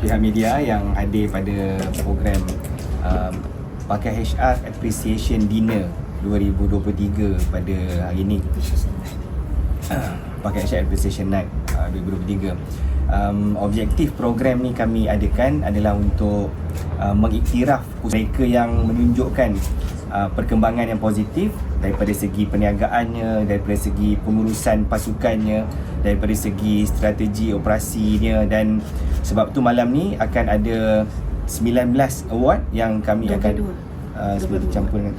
pihak media yang hadir pada program Pakai HR Appreciation Dinner 2023 pada hari ini. Pakai HR Appreciation Night 2023. Objektif program ni kami adakan adalah untuk mengiktiraf mereka yang menunjukkan perkembangan yang positif daripada segi perniagaannya, daripada segi pengurusan pasukannya, daripada segi strategi operasinya. Dan sebab tu malam ni akan ada 19 award yang kami 22. akan campur dengan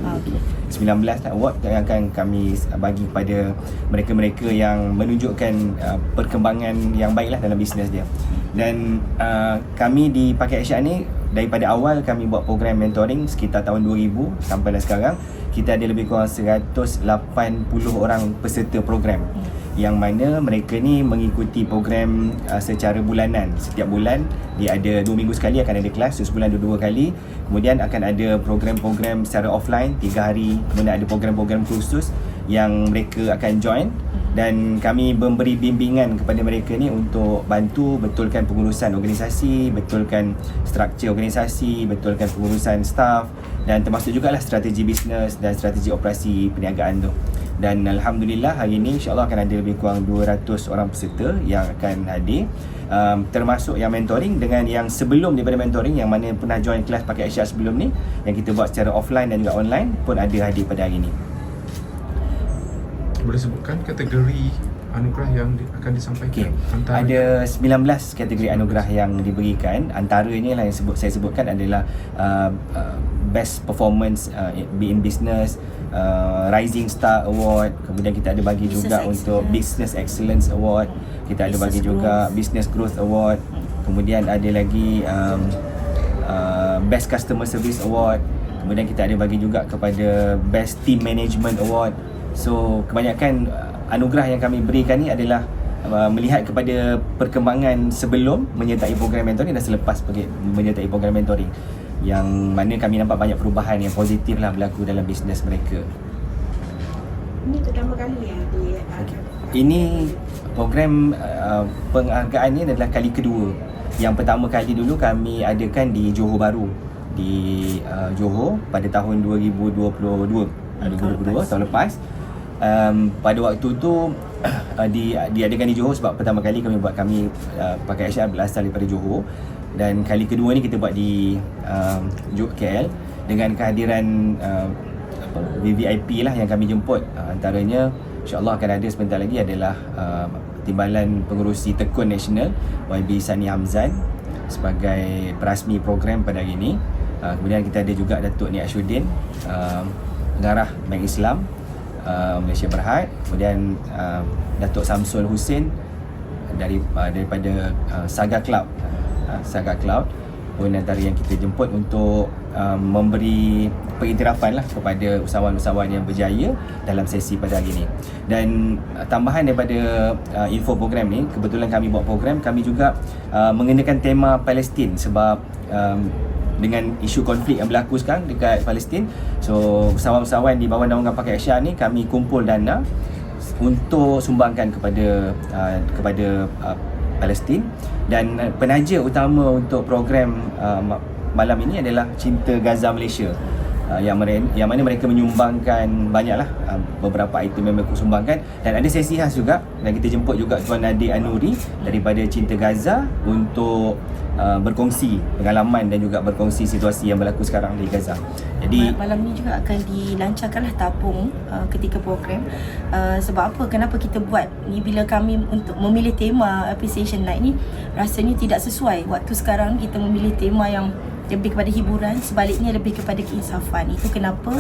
19 award yang akan kami bagi kepada mereka-mereka yang menunjukkan perkembangan yang baiklah dalam bisnes dia. Dan kami di Pakai HR ni daripada awal kami buat program mentoring sekitar tahun 2000 sampai dan sekarang kita ada lebih kurang 180 orang peserta program, yang mana mereka ni mengikuti program secara bulanan. Setiap bulan dia ada 2 minggu sekali akan ada kelas, sebulan 2 kali. Kemudian akan ada program-program secara offline 3 hari. Kemudian ada program-program khusus yang mereka akan join, dan kami memberi bimbingan kepada mereka ni untuk bantu betulkan pengurusan organisasi, betulkan struktur organisasi, betulkan pengurusan staff, dan termasuk jugalah strategi bisnes dan strategi operasi perniagaan tu. Dan alhamdulillah hari ini insya-Allah akan ada lebih kurang 200 orang peserta yang akan hadir, termasuk yang mentoring dengan yang sebelum daripada mentoring, yang mana pernah join kelas Pakai HR sebelum ni yang kita buat secara offline dan juga online pun ada hadir pada hari ini. Boleh sebutkan kategori anugerah yang akan disampaikan? Ada 19 kategori anugerah yang diberikan. Antaranya lah yang saya sebutkan adalah Best Performance in Business, Rising Star Award. Kemudian kita ada bagi juga untuk Business Excellence Award. Kita ada bagi juga Business Growth Award. Kemudian ada lagi Best Customer Service Award. Kemudian kita ada bagi juga kepada Best Team Management Award. So kebanyakan anugerah yang kami berikan ni adalah melihat kepada perkembangan sebelum menyertai program mentoring dan selepas menyertai program mentoring, yang mana kami nampak banyak perubahan yang positif lah berlaku dalam bisnes mereka. Ini pertama kali yang Ini program penghargaan ni adalah kali kedua. Yang pertama kali dulu kami adakan di Johor Bahru, di Johor pada tahun 2022 tahun lepas. Pada waktu tu diadakan di Johor sebab pertama kali kami Pakai HR berasal daripada Johor, dan kali kedua ni kita buat di KL dengan kehadiran VVIP lah yang kami jemput. Antaranya insya-Allah akan ada sebentar lagi adalah Timbalan Pengerusi Tekun Nasional YB Sani Hamzan sebagai perasmi program pada hari ini. Kemudian kita ada juga Datuk Ni Ashuddin, pengarah Bank Islam Malaysia Berhad. Kemudian Datuk Samsul Hussein daripada Saga Cloud. Saga Cloud pun antara yang kita jemput untuk memberi pengiktirafan lah kepada usahawan-usahawan yang berjaya dalam sesi pada hari ini. Dan tambahan daripada info program ni, kebetulan kami buat program, kami juga mengenakan tema Palestin sebab dengan isu konflik yang berlaku sekarang dekat Palestin. So usahawan-usahawan di bawah naungan Pakai HR ni kami kumpul dana untuk sumbangkan kepada Palestin. Dan penaja utama untuk program malam ini adalah Cinta Gaza Malaysia, yang mana mereka menyumbangkan banyaklah beberapa item yang mereka sumbangkan. Dan ada sesi khas juga, dan kita jemput juga Tuan Nadir Anuri daripada Cinta Gaza untuk berkongsi pengalaman dan juga berkongsi situasi yang berlaku sekarang di Gaza. Jadi malam ni juga akan dilancarkanlah tabung ketika program. Sebab apa? Kenapa kita buat ni? Bila kami untuk memilih tema Appreciation Night ni, rasanya tidak sesuai. Waktu sekarang kita memilih tema yang lebih kepada hiburan, sebaliknya lebih kepada keinsafan. Itu kenapa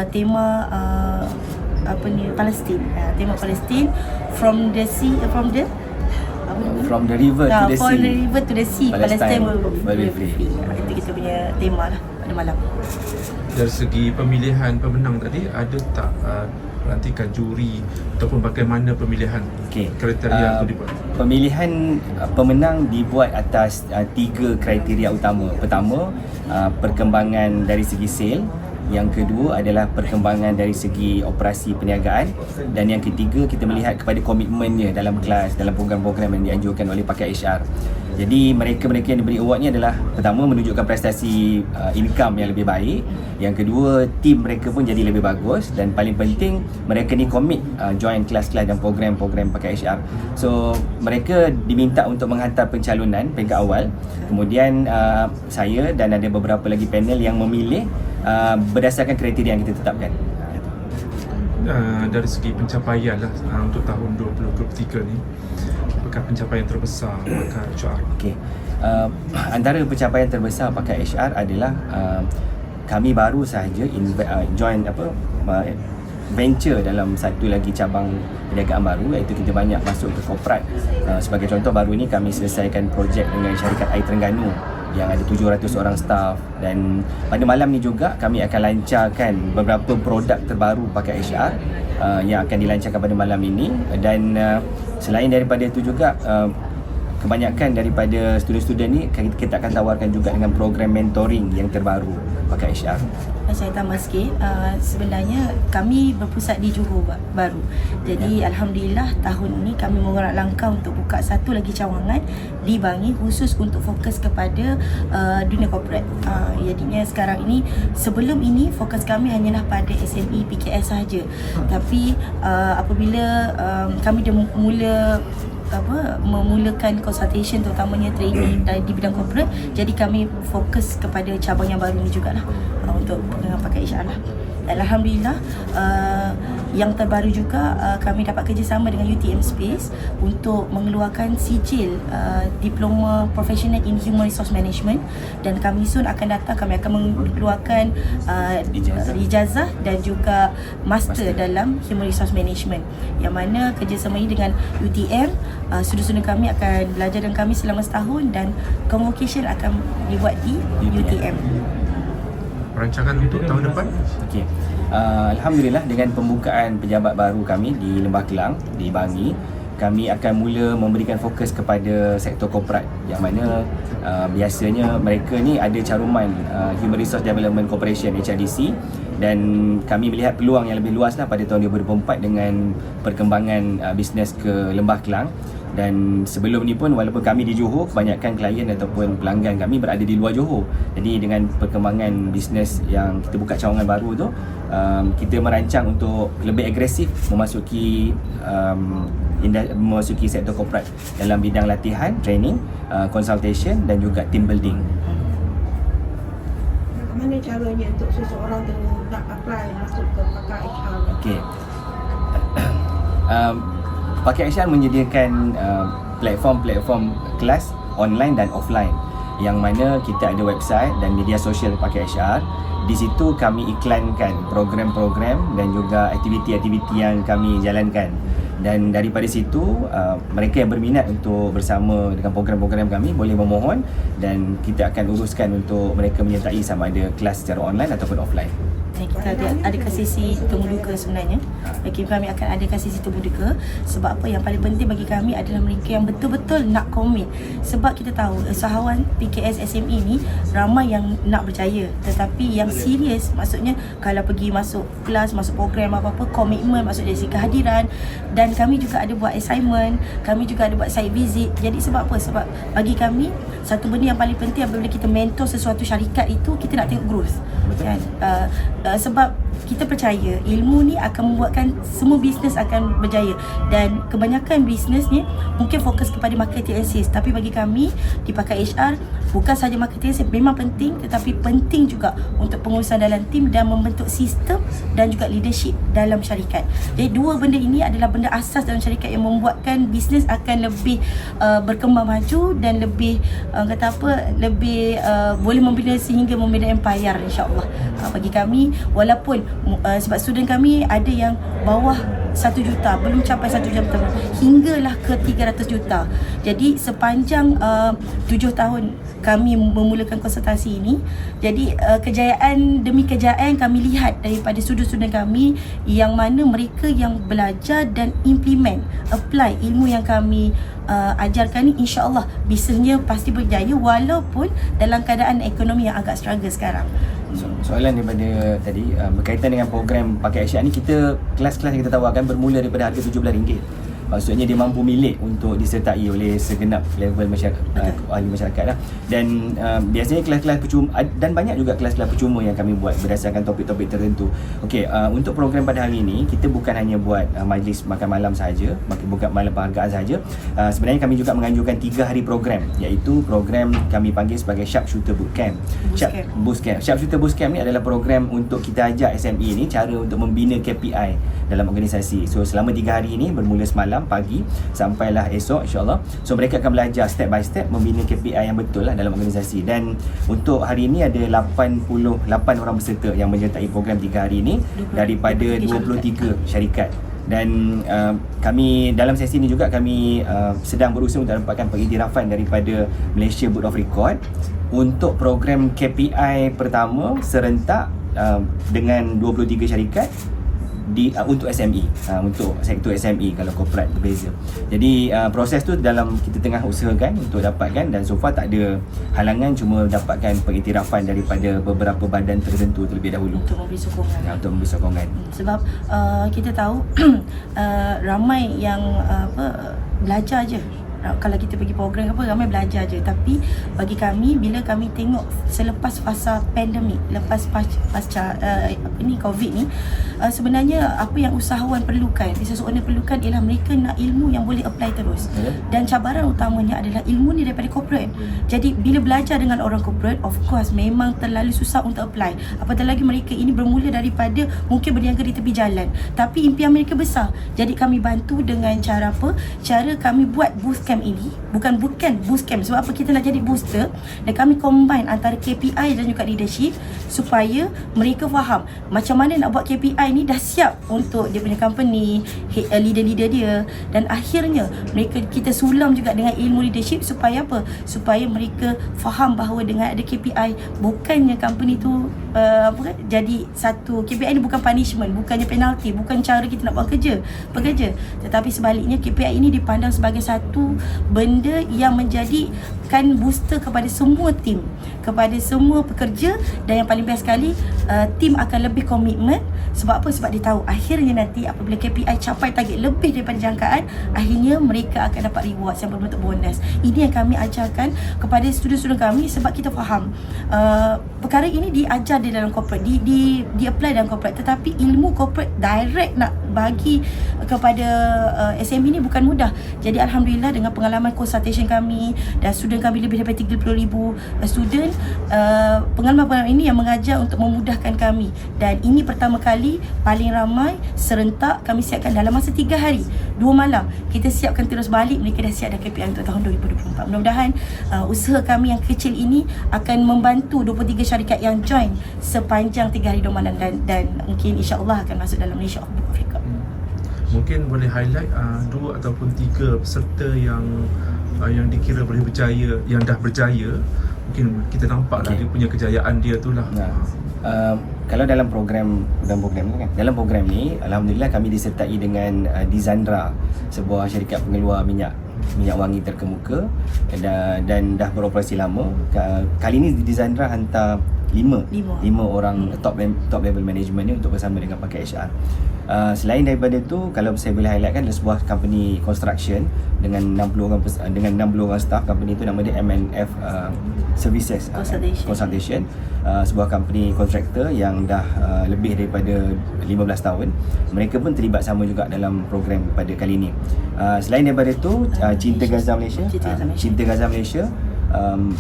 tema Palestin. Tema Palestin from the river to the sea. From the river to the sea, Palestine will be free. Itu kita punya tema lah pada malam. Dari segi pemilihan pemenang tadi, ada tak pelantikan juri ataupun bagaimana pemilihan kriteria itu dibuat? Pemilihan pemenang dibuat atas 3 kriteria utama. Pertama, perkembangan dari segi sale. Yang kedua adalah perkembangan dari segi operasi perniagaan. Dan yang ketiga, kita melihat kepada komitmennya dalam kelas, dalam program-program yang dianjurkan oleh Pakai HR. Jadi mereka-mereka yang diberi award ni adalah pertama menunjukkan prestasi income yang lebih baik, yang kedua tim mereka pun jadi lebih bagus, dan paling penting mereka ni commit join kelas-kelas dan program-program pakai HR. So mereka diminta untuk menghantar pencalonan peringkat awal, kemudian saya dan ada beberapa lagi panel yang memilih berdasarkan kriteria yang kita tetapkan. Dari segi pencapaian lah untuk tahun 2023 ni, apakah pencapaian terbesar pakar HR? Okey. Antara pencapaian terbesar pakai HR adalah kami baru sahaja join venture dalam satu lagi cabang perniagaan baru, iaitu kita banyak masuk ke korporat. Sebagai contoh, baru ni kami selesaikan projek dengan syarikat Air Terengganu yang ada 700 orang staff, dan pada malam ni juga kami akan lancarkan beberapa produk terbaru pakai HR yang akan dilancarkan pada malam ini. Dan selain daripada itu juga kebanyakan daripada student-student ni kita akan tawarkan juga dengan program mentoring yang terbaru pakai HR. Saya tambah sikit, sebenarnya kami berpusat di Johor baru. Jadi Alhamdulillah tahun ini kami mengerak langkah untuk buka satu lagi cawangan di Bangi khusus untuk fokus kepada dunia corporate. Jadinya sekarang ini, sebelum ini fokus kami hanyalah pada SME PKS sahaja. Tapi apabila kami dah memulakan consultation, terutamanya training di bidang corporate, jadi kami fokus kepada cabang yang baru ni jugalah untuk pendengar pakai HR lah. Dan Alhamdulillah yang terbaru juga kami dapat kerjasama dengan UTM Space untuk mengeluarkan sijil Diploma Professional in Human Resource Management, dan kami soon akan datang, kami akan mengeluarkan ijazah dan juga master dalam Human Resource Management, yang mana kerjasama ini dengan UTM. Sudut-sudut kami akan belajar dengan kami selama setahun, dan convocation akan dibuat di UTM. Rancangan untuk tahun depan? Okey. Alhamdulillah, dengan pembukaan pejabat baru kami di Lembah Kelang, di Bangi, kami akan mula memberikan fokus kepada sektor korporat, yang mana biasanya mereka ni ada caruman Human Resource Development Corporation HRDC, dan kami melihat peluang yang lebih luas lah pada tahun 2024 dengan perkembangan bisnes ke Lembah Kelang. Dan sebelum ni pun, walaupun kami di Johor, kebanyakan klien ataupun pelanggan kami berada di luar Johor. Jadi dengan perkembangan bisnes yang kita buka cawangan baru tu, kita merancang untuk lebih agresif memasuki sektor korporat dalam bidang latihan, training, consultation dan juga team building. Bagaimana caranya untuk seseorang tu nak apply masuk ke pakar HR? Okey. Pakai HR menyediakan platform-platform kelas online dan offline, yang mana kita ada website dan media sosial pakai HR. Di situ kami iklankan program-program dan juga aktiviti-aktiviti yang kami jalankan. Dan daripada situ, mereka yang berminat untuk bersama dengan program-program kami boleh memohon, dan kita akan uruskan untuk mereka menyertai sama ada kelas secara online ataupun offline. Kita adakan sesi temu duka sebenarnya. Kami akan adakan sesi temu duka. Sebab apa, yang paling penting bagi kami adalah mereka yang betul-betul nak komit. Sebab kita tahu usahawan PKS SME ni ramai yang nak berjaya, tetapi yang serius, maksudnya kalau pergi masuk kelas, masuk program apa-apa, komitmen, maksud dari segi kehadiran. Dan kami juga ada buat assignment, kami juga ada buat site visit. Jadi sebab apa? Sebab bagi kami, satu benda yang paling penting apabila kita mentor sesuatu syarikat itu, kita nak tengok growth. Kan? Sebab kita percaya ilmu ni akan membuatkan semua bisnes akan berjaya, dan kebanyakan bisnes ni mungkin fokus kepada marketing and sales, tapi bagi kami di Pakai HR bukan sahaja marketing and sales memang penting, tetapi penting juga untuk pengurusan dalam tim dan membentuk sistem dan juga leadership dalam syarikat. Jadi dua benda ini adalah benda asas dalam syarikat yang membuatkan bisnes akan lebih berkembang maju dan lebih lebih boleh membina sehingga membina empire, insya-Allah. Bagi kami, walaupun sebab student kami ada yang bawah 1 juta, belum capai 1 juta, hinggalah ke 300 juta. Jadi sepanjang 7 tahun kami memulakan konsultasi ini, jadi kejayaan demi kejayaan kami lihat daripada student-student kami, yang mana mereka yang belajar dan implement, apply ilmu yang kami ajarkan ni, insya-Allah bisnesnya pasti berjaya walaupun dalam keadaan ekonomi yang agak struggle sekarang. Soalan daripada tadi berkaitan dengan program pakai HR ni, kita kelas-kelas yang kita tawarkan bermula daripada harga RM17. Maksudnya dia mampu milik untuk disertai oleh segenap level masyarakat, ahli masyarakat lah. Dan biasanya kelas-kelas percuma, dan banyak juga kelas-kelas percuma yang kami buat berdasarkan topik-topik tertentu. Okey, untuk program pada hari ini kita bukan hanya buat majlis makan malam sahaja, bukan malam penghargaan sahaja. Sebenarnya kami juga menganjurkan 3 hari program, iaitu program kami panggil sebagai Sharpshooter Bootcamp. Sharpshooter Bootcamp ni adalah program untuk kita ajak SME ni cara untuk membina KPI dalam organisasi. So selama 3 hari ini bermula semalam pagi sampailah esok insya-Allah. So mereka akan belajar step by step membina KPI yang betul lah dalam organisasi. Dan untuk hari ini ada 88 orang peserta yang menyertai program 3 hari ini daripada 23 syarikat. Dan kami dalam sesi ini juga kami sedang berusaha untuk dapatkan pengiktirafan daripada Malaysia Board of Record untuk program KPI pertama serentak dengan 23 syarikat untuk SME, untuk sektor SME. Kalau corporate berbeza. Jadi proses tu dalam kita tengah usahakan untuk dapatkan, dan so far tak ada halangan, cuma dapatkan pengiktirafan daripada beberapa badan tertentu terlebih dahulu untuk memberi sokongan. Untuk memberi sokongan. Sebab kita tahu ramai yang belajar je. Kalau kita pergi program apa, ramai belajar je. Tapi bagi kami, bila kami tengok selepas fasa pandemik, lepas pasca COVID ni, sebenarnya apa yang usahawan perlukan, business owner perlukan ialah mereka nak ilmu yang boleh apply terus. Dan cabaran utamanya adalah ilmu ni daripada corporate. Jadi bila belajar dengan orang corporate, of course memang terlalu susah untuk apply. Apatah lagi mereka ini bermula daripada mungkin berniaga di tepi jalan, tapi impian mereka besar. Jadi kami bantu dengan cara apa? Cara kami buat bootcamp ini, bukan bootcamp. Sebab apa? Kita nak jadi booster, dan kami combine antara KPI dan juga leadership supaya mereka faham macam mana nak buat KPI ni, dah siap untuk dia punya company, leader-leader dia, dan akhirnya kita sulam juga dengan ilmu leadership supaya apa? Supaya mereka faham bahawa dengan ada KPI, bukannya company tu jadi satu KPI ni bukan punishment, bukannya penalty, bukan cara kita nak buat pekerja, tetapi sebaliknya KPI ini dipandang sebagai satu benda yang menjadikan booster kepada semua tim, kepada semua pekerja. Dan yang paling best sekali, tim akan lebih komitmen. Sebab apa? Sebab dia tahu akhirnya nanti apabila KPI capai target lebih daripada jangkaan, akhirnya mereka akan dapat rewards yang berbentuk bonus. Ini yang kami ajarkan kepada student-student kami, sebab kita faham perkara ini diajar di dalam corporate, di apply dalam corporate, tetapi ilmu corporate direct nak bagi kepada SME ni bukan mudah. Jadi alhamdulillah dengan pengalaman consultation kami dan student kami lebih daripada 30,000 student, pengalaman ini yang mengajar untuk memudahkan kami. Dan ini pertama kali paling ramai serentak kami siapkan dalam masa 3 hari 2 malam. Kita siapkan terus balik, mereka dah siap dah KPI untuk tahun 2024. Mudah-mudahan usaha kami yang kecil ini akan membantu 23 syarikat yang join sepanjang 3 hari 2 malam, dan mungkin insya-Allah akan masuk dalam Malaysia Book of Record. Mungkin boleh highlight 2 ataupun 3 peserta yang dikira boleh berjaya, yang dah berjaya. Mungkin kita nampaklah dia punya kejayaan dia tu lah. Kalau dalam program ni alhamdulillah kami disertai dengan Dizandra, sebuah syarikat pengeluar minyak wangi terkemuka, dan dah beroperasi lama. Kali ni Dizandra hantar 5 orang top level management ni untuk bersama dengan pakai HR. Selain daripada tu, kalau saya boleh highlightkan, adalah sebuah company construction dengan 60 orang staff. Company tu nama dia MNF Services Consultation, sebuah company kontraktor yang dah lebih daripada 15 tahun. Mereka pun terlibat sama juga dalam program pada kali ini. Selain daripada tu, Cinta Gaza Malaysia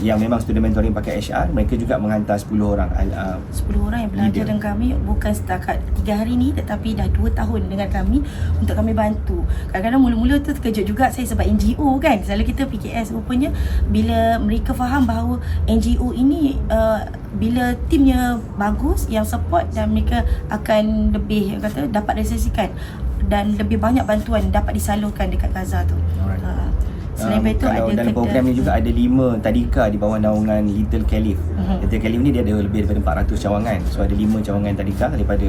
yang memang student mentoring pakai HR, mereka juga menghantar 10 orang yang belajar dengan kami, bukan setakat 3 hari ni, tetapi dah 2 tahun dengan kami untuk kami bantu. Kadang-kadang mula-mula tu terkejut juga saya sebab NGO kan, selalu kita PKS. Rupanya bila mereka faham bahawa NGO ini bila timnya bagus, yang support, dan mereka akan lebih dapat realisasikan, dan lebih banyak bantuan dapat disalurkan dekat Gaza tu. Selain itu kalau ada dalam program ni juga ada 5 tadika di bawah naungan Little Caliph. Little Caliph ni dia ada lebih daripada 400 cawangan. So ada 5 cawangan tadika daripada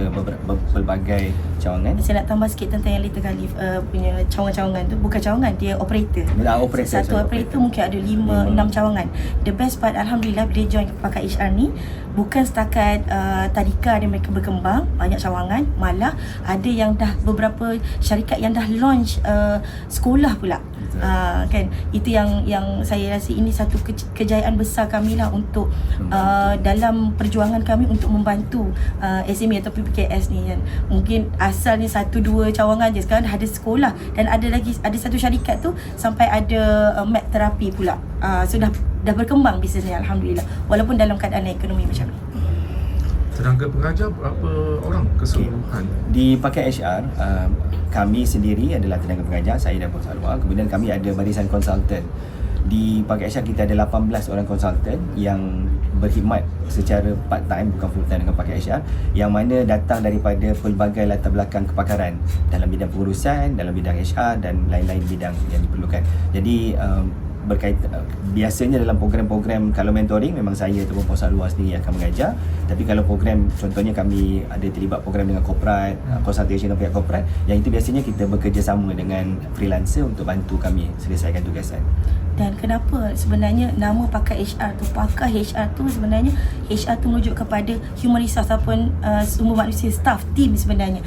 pelbagai cawangan. Saya nak tambah sikit tentang yang Little Caliph punya cawangan-cawangan tu. Bukan cawangan, dia operator. Operator, Satu operator mungkin ada 5-6 cawangan. The best part, Alhamdulillah, bila join pakai HR ni, bukan setakat tadika dan mereka berkembang, banyak cawangan, malah ada yang dah beberapa syarikat yang dah launch sekolah pula. Kan, itu yang saya rasa ini satu kejayaan besar kami lah untuk dalam perjuangan kami untuk membantu SME atau PKS ni kan. Mungkin asalnya 1-2 cawangan je, sekarang dah ada sekolah dan ada satu syarikat tu sampai ada mat terapi pula. So dah berkembang bisnesnya, Alhamdulillah, walaupun dalam keadaan ekonomi macam ni. Tenaga pengajar berapa orang keseluruhan? Di paket HR, kami sendiri adalah tenaga pengajar, saya dan Puan Salwa. Kemudian kami ada barisan konsultan. Di paket HR kita ada 18 orang konsultan yang berkhidmat secara part time, bukan full time dengan paket HR, yang mana datang daripada pelbagai latar belakang kepakaran dalam bidang pengurusan, dalam bidang HR dan lain-lain bidang yang diperlukan. Jadi berkaitan, biasanya dalam program-program kalau mentoring memang saya ataupun Puan Salwa sendiri akan mengajar, tapi kalau program contohnya kami ada terlibat program dengan corporate, consultation dengan pihak corporate, yang itu biasanya kita bekerjasama dengan freelancer untuk bantu kami selesaikan tugasan. Dan kenapa sebenarnya nama pakar HR tu, pakar HR tu sebenarnya HR tu merujuk kepada human resource ataupun sumber manusia, staff, team sebenarnya.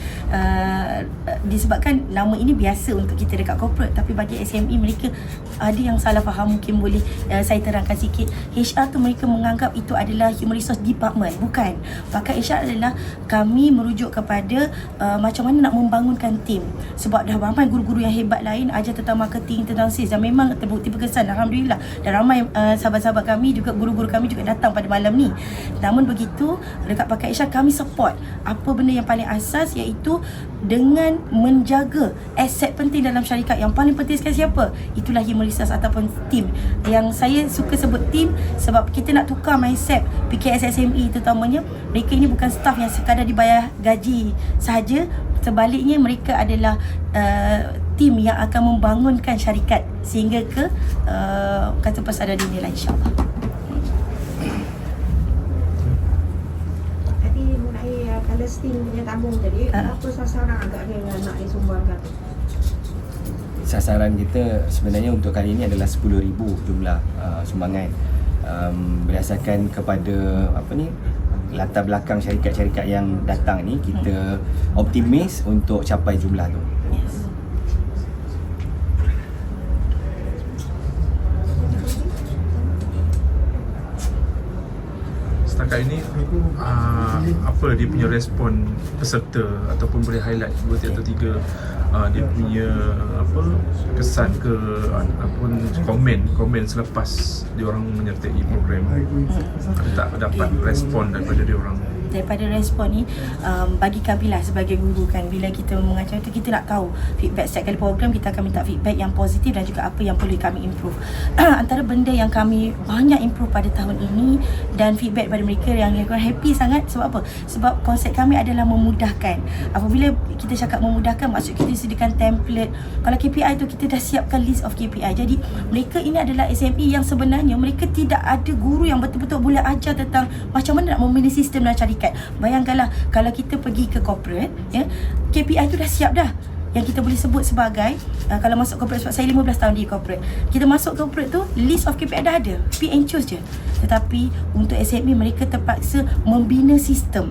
Disebabkan nama ini biasa untuk kita dekat corporate, tapi bagi SME mereka ada yang salah faham, mungkin boleh saya terangkan sikit. HR tu mereka menganggap itu adalah human resource department, bukan. Pakar HR adalah kami merujuk kepada macam mana nak membangunkan tim. Sebab dah ramai guru-guru yang hebat lain ajar tentang marketing, tentang sales, dan memang terbukti berkesan, Alhamdulillah. Dan ramai sahabat-sahabat kami juga, guru-guru kami juga datang pada malam ni. Namun begitu, dekat pakai HR kami support apa benda yang paling asas, iaitu dengan menjaga aset penting dalam syarikat. Yang paling penting sekali siapa? Itulah human resource ataupun team. Yang saya suka sebut team sebab kita nak tukar mindset PKS SME terutamanya. Mereka ini bukan staff yang sekadar dibayar gaji sahaja. Sebaliknya mereka adalah tim yang akan membangunkan syarikat sehingga ke kata persada dunia lah, insyaAllah. Tadi mengenai kalau STEAM punya tabung tadi, apa sasaran agaknya yang nak disumbangkan? Sasaran kita sebenarnya untuk kali ini adalah 10,000 jumlah sumbangan, berdasarkan kepada latar belakang syarikat-syarikat yang datang ni. Kita optimis untuk capai jumlah tu. Yes. Setakat ini apa dia punya respon peserta, ataupun boleh highlight 2 atau 3 dia punya kesan ke ataupun komen selepas dia orang menyertai program? Ada tak dapat respon daripada dia orang? Daripada respon ni, bagi kami lah sebagai guru kan, bila kita mengajar tu kita nak tahu feedback. Setiap kali program kita akan minta feedback yang positif dan juga apa yang perlu kami improve. Antara benda yang kami banyak improve pada tahun ini dan feedback pada mereka yang happy sangat. Sebab apa? Sebab konsep kami adalah memudahkan. Apabila kita cakap memudahkan, maksud kita sediakan template. Kalau KPI tu kita dah siapkan list of KPI. Jadi mereka ini adalah SME yang sebenarnya mereka tidak ada guru yang betul-betul boleh ajar tentang macam mana nak memilih sistem dan syarikat. Bayangkanlah kalau kita pergi ke corporate, ya, KPI tu dah siap dah. Yang kita boleh sebut sebagai kalau masuk corporate, sebab saya 15 tahun di corporate, kita masuk corporate tu list of KPI dah ada, pick and choose je. Tetapi untuk SME mereka terpaksa membina sistem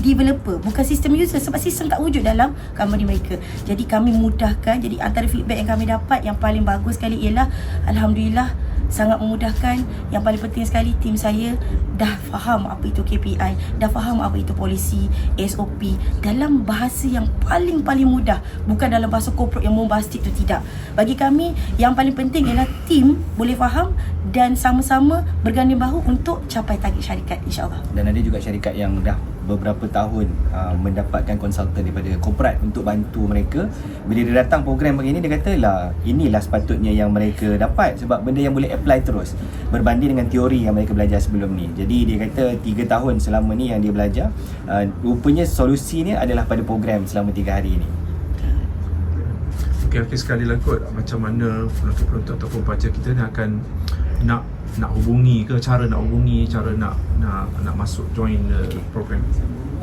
developer, bukan sistem user, sebab sistem tak wujud dalam company mereka. Jadi kami mudahkan. Jadi antara feedback yang kami dapat yang paling bagus sekali ialah Alhamdulillah sangat memudahkan. Yang paling penting sekali, tim saya dah faham apa itu KPI, dah faham apa itu polisi, SOP dalam bahasa yang paling mudah, bukan dalam bahasa corporate yang bombastik tu, tidak. Bagi kami yang paling penting ialah tim boleh faham dan sama-sama berganding bahu untuk capai target syarikat, insyaAllah. Dan ada juga syarikat yang dah beberapa tahun mendapatkan konsultan daripada corporate untuk bantu mereka. Bila dia datang program begini, dia kata lah, inilah sepatutnya yang mereka dapat, sebab benda yang boleh apply terus berbanding dengan teori yang mereka belajar sebelum ni. Jadi dia kata 3 tahun selama ni yang dia belajar, rupanya solusi ni adalah pada program selama 3 hari ni. Mungkin okey sekali lah kot macam mana penonton-penonton ataupun pelajar kita ni akan nak hubungi ke, cara nak masuk join program.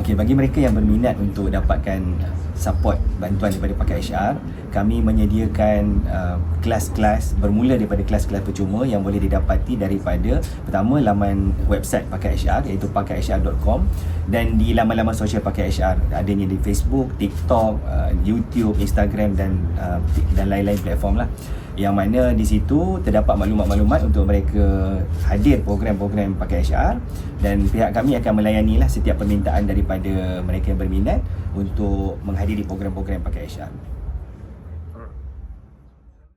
Okey, bagi mereka yang berminat untuk dapatkan support bantuan daripada Pakar HR, kami menyediakan kelas-kelas bermula daripada kelas-kelas percuma yang boleh didapati daripada pertama laman website Pakar HR iaitu pakarhr.com, dan di laman-laman sosial Pakar HR, adanya di Facebook, TikTok, YouTube, Instagram dan lain-lain platform lah, yang mana di situ terdapat maklumat-maklumat untuk mereka hadir program-program Pakar HR, dan pihak kami akan melayanilah setiap permintaan daripada mereka yang berminat untuk menghadiri program-program Pakar HR.